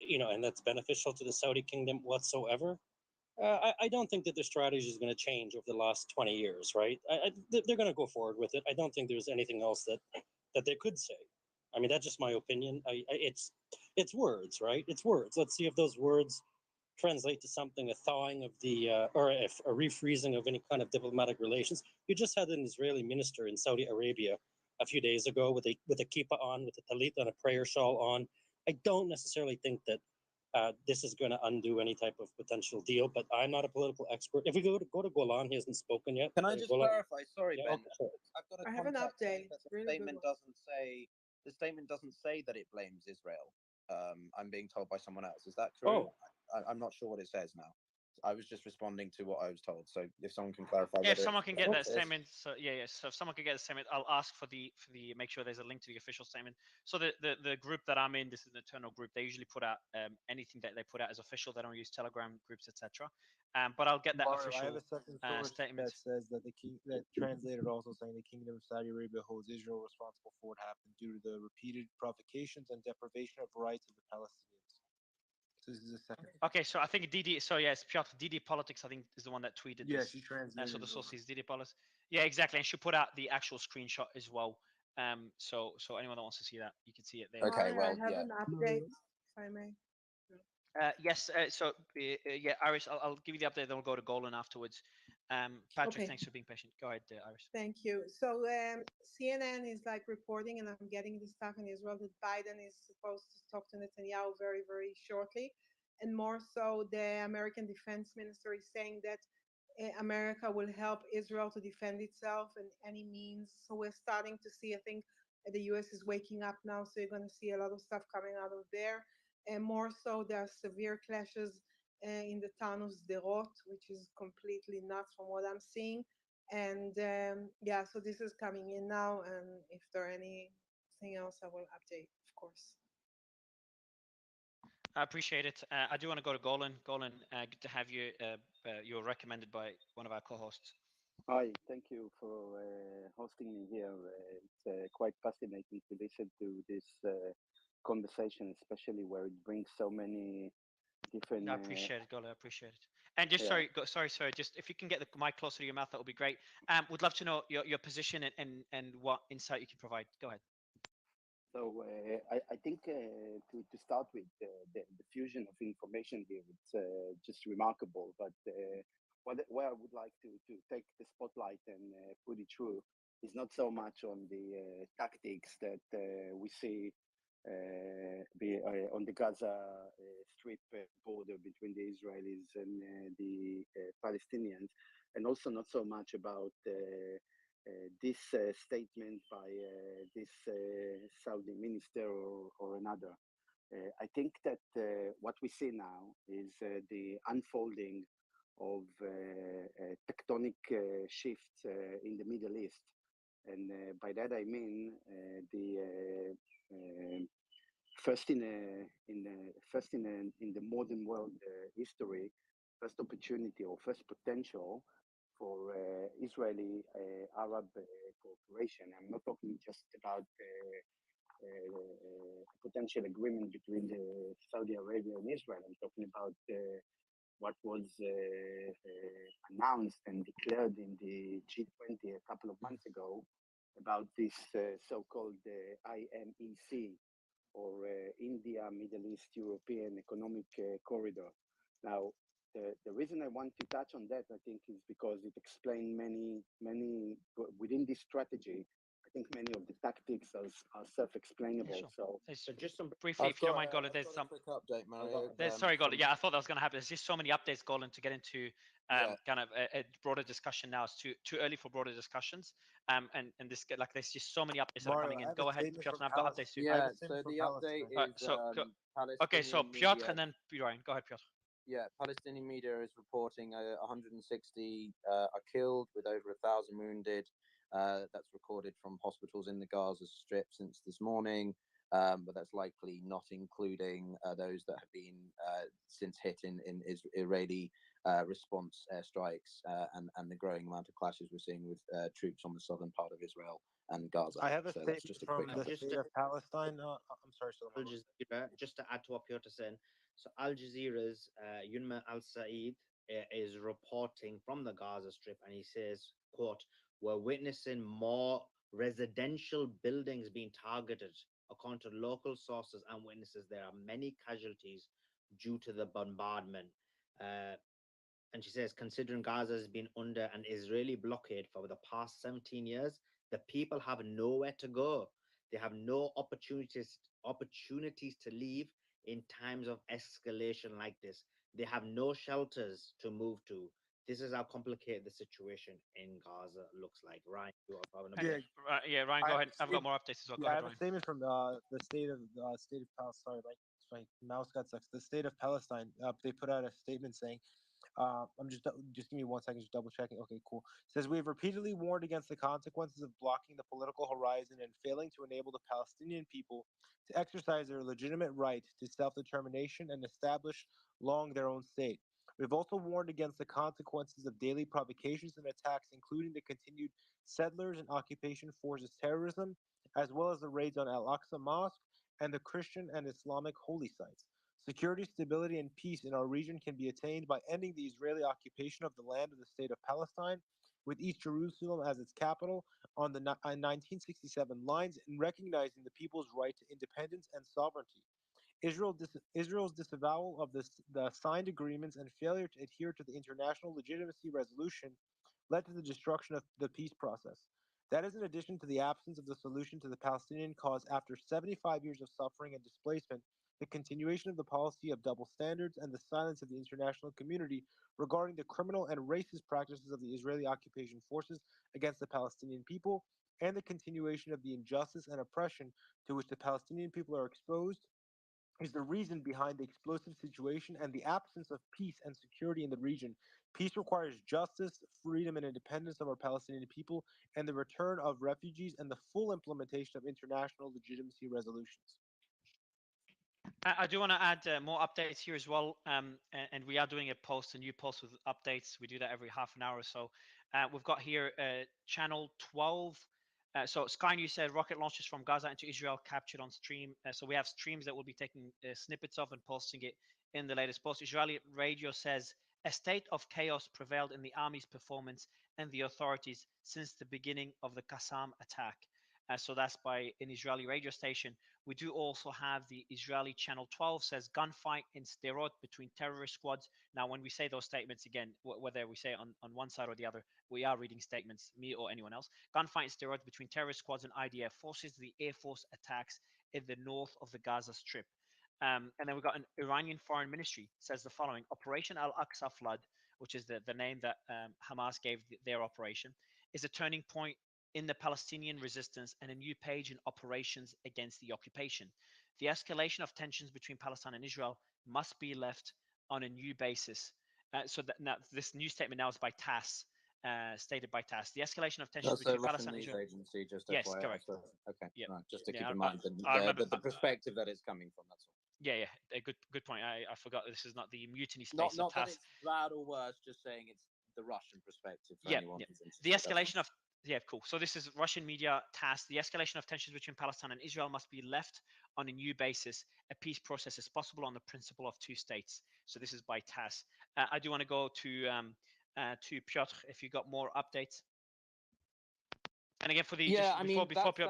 and that's beneficial to the Saudi kingdom whatsoever. I don't think that their strategy is going to change over the last 20 years, right? They're going to go forward with it. I don't think there's anything else that they could say. I mean, that's just my opinion. It's words, right? It's words. Let's see if those words translate to something, a thawing of the or a refreezing of any kind of diplomatic relations. You just had an Israeli minister in Saudi Arabia a few days ago with a kippah on, with a talit and a prayer shawl on. I don't necessarily think that this is going to undo any type of potential deal, but I'm not a political expert. If we go to Golan, he hasn't spoken yet. Can I just Golan, clarify? Sorry, yeah, Ben. okay, sure. I've got a I have an contact saying update. that the Really good statement one. doesn't say that it blames Israel. I'm being told by someone else. Is that true? Oh, I'm not sure what it says now. I was just responding to what I was told. So if someone can clarify Yeah, if whether someone can get it's that okay. statement, so yeah. So if someone can get the statement, I'll ask for the make sure there's a link to the official statement. So the group that I'm in, this is an internal group. They usually put out anything that they put out as official. They don't use Telegram groups, etc. But I'll get that Mario, I have official a second source statement. that says that that translated also saying the Kingdom of Saudi Arabia holds Israel responsible for what happened due to the repeated provocations and deprivation of rights of the Palestinians. So this is a second. Okay, so I think DD. So yes, Piotr, DD Politics, I think, is the one that tweeted Yeah, this. she translated. So the it source over. is DD Politics. Yeah, exactly, and she put out the actual screenshot as well. So anyone that wants to see that, you can see it there. Okay, Mario, well, I have yeah. an update, if I may. Yes. Yeah, Iris, I'll give you the update. Then we'll go to Golan afterwards. Patrick, Okay. thanks for being patient. Go ahead, Iris. Thank you. So CNN is like reporting, and I'm getting this stuff in Israel, that Biden is supposed to talk to Netanyahu very, very shortly. And more so, the American defense minister is saying that America will help Israel to defend itself in any means. So we're starting to see, I think the US is waking up now. So you're going to see a lot of stuff coming out of there. And more so, there are severe clashes in the town of Sderot, which is completely nuts from what I'm seeing. And yeah, so this is coming in now, and if there anything else, I will update, of course. I appreciate it. I do want to go to Golan. Golan, good to have you. You're recommended by one of our co-hosts. Hi, thank you for hosting me here. It's quite fascinating to listen to this conversation, especially where it brings so many different. I appreciate it, Golan. I appreciate it. And just Yeah. sorry. Just if you can get the mic closer to your mouth, that would be great. Would love to know your position and what insight you can provide. Go ahead. So I think to start with the fusion of information here, it's just remarkable. But where I would like to take the spotlight and put it through is not so much on the tactics that we see on the Gaza Strip border between the Israelis and the Palestinians, and also not so much about this statement by this Saudi minister or another. I think that what we see now is the unfolding of tectonic shifts in the Middle East. And by that I mean the first in the modern world history, first opportunity or first potential for Israeli Arab cooperation. I'm not talking just about a potential agreement between Saudi Arabia and Israel. I'm talking about what was announced and declared in the G20 a couple of months ago about this so-called IMEC, or India, Middle East, European Economic Corridor. Now, the reason I want to touch on that, I think, is because it explains many within this strategy. I think many of the tactics are self-explainable. Yeah, sure. So Just some briefly, if you don't mind, Golan, there's some. quick update, Mario. Sorry, Golan. Yeah, I thought that was going to happen. There's just so many updates, Golan, to get into kind of a broader discussion now. It's too early for broader discussions. And this like there's just so many updates that are coming in. Go ahead, Piotr. I've got updates too. Yeah. So the update is okay. So Palestinian Piotr media. and then Ryan. Go ahead, Piotr. Yeah, Palestinian media is reporting 160 are killed with over 1,000 wounded. That's recorded from hospitals in the Gaza Strip since this morning. but that's likely not including those that have been since hit in Israeli response airstrikes and the growing amount of clashes we're seeing with troops on the southern part of Israel and Gaza. I have a So statement that's just a from quick the update. state of Palestine. I'm sorry, Al Solomon. Jazeera, just to add to what Piotr said, so Al Jazeera's Yunma Al Saeed is reporting from the Gaza Strip, and he says, "quote We're witnessing more residential buildings being targeted. According to local sources and witnesses, there are many casualties due to the bombardment." And she says, considering Gaza has been under an Israeli blockade for the past 17 years, the people have nowhere to go. They have no opportunities to leave in times of escalation like this. They have no shelters to move to. This is how complicated the situation in Gaza looks like. Ryan, you want to have an update? Yeah, Ryan, I go have ahead. a I've got more updates as well. Go Yeah, I ahead, have a Ryan. statement from the state of Palestine. Sorry, my mouse got stuck. The state of Palestine. They put out a statement saying, I'm just give me 1 second, just double checking. Okay, cool. It says we have repeatedly warned against the consequences of blocking the political horizon and failing to enable the Palestinian people to exercise their legitimate right to self-determination and establish long their own state. We've also warned against the consequences of daily provocations and attacks, including the continued settlers and occupation forces terrorism, as well as the raids on Al-Aqsa Mosque and the Christian and Islamic holy sites. Security, stability, and peace in our region can be attained by ending the Israeli occupation of the land of the state of Palestine, with East Jerusalem as its capital, on the 1967 lines, and recognizing the people's right to independence and sovereignty. Israel's disavowal of the signed agreements and failure to adhere to the international legitimacy resolution led to the destruction of the peace process. That is in addition to the absence of the solution to the Palestinian cause after 75 years of suffering and displacement, the continuation of the policy of double standards, and the silence of the international community regarding the criminal and racist practices of the Israeli occupation forces against the Palestinian people, and the continuation of the injustice and oppression to which the Palestinian people are exposed is the reason behind the explosive situation and the absence of peace and security in the region. Peace requires justice, freedom, and independence of our Palestinian people, and the return of refugees and the full implementation of international legitimacy resolutions. I do want to add more updates here as well, and we are doing a new post with updates. We do that every half an hour or so. We've got here channel 12. So Sky News said rocket launches from Gaza into Israel captured on stream. So we have streams that we'll be taking snippets of and posting it in the latest post. Israeli radio says a state of chaos prevailed in the army's performance and the authorities since the beginning of the Qassam attack. So that's by an Israeli radio station. We do also have the Israeli channel 12 says gunfight in Sderot between terrorist squads. Now, when we say those statements, again, whether we say it on one side or the other, we are reading statements, me or anyone else. Gunfight in Sderot between terrorist squads and IDF forces. The Air Force attacks in the north of the Gaza Strip. And then we've got an Iranian foreign ministry says the following: Operation Al-Aqsa Flood, which is the name that Hamas gave their operation, is a turning point in the Palestinian resistance and a new page in operations against the occupation. The escalation of tensions between Palestine and Israel must be left on a new basis. So that now this new statement now is by TASS, stated by TASS. The escalation of tensions That's a between Russian Palestine and news Israel. agency, just Yes, FYI. correct. So, okay, Yep. right, just to Yeah, keep in mind the perspective that it's coming from. That's all. Yeah, a good point. I forgot this is not the mutiny space. Not that TASS. it's bad or worse, just saying it's the Russian perspective for Yeah, anyone yeah. who's interested. The escalation of cool. So this is Russian media TASS. The escalation of tensions between Palestine and Israel must be left on a new basis. A peace process is possible on the principle of two states. So this is by TASS. I do want to go to Piotr if you got more updates. And again, for the yeah, just before Piotr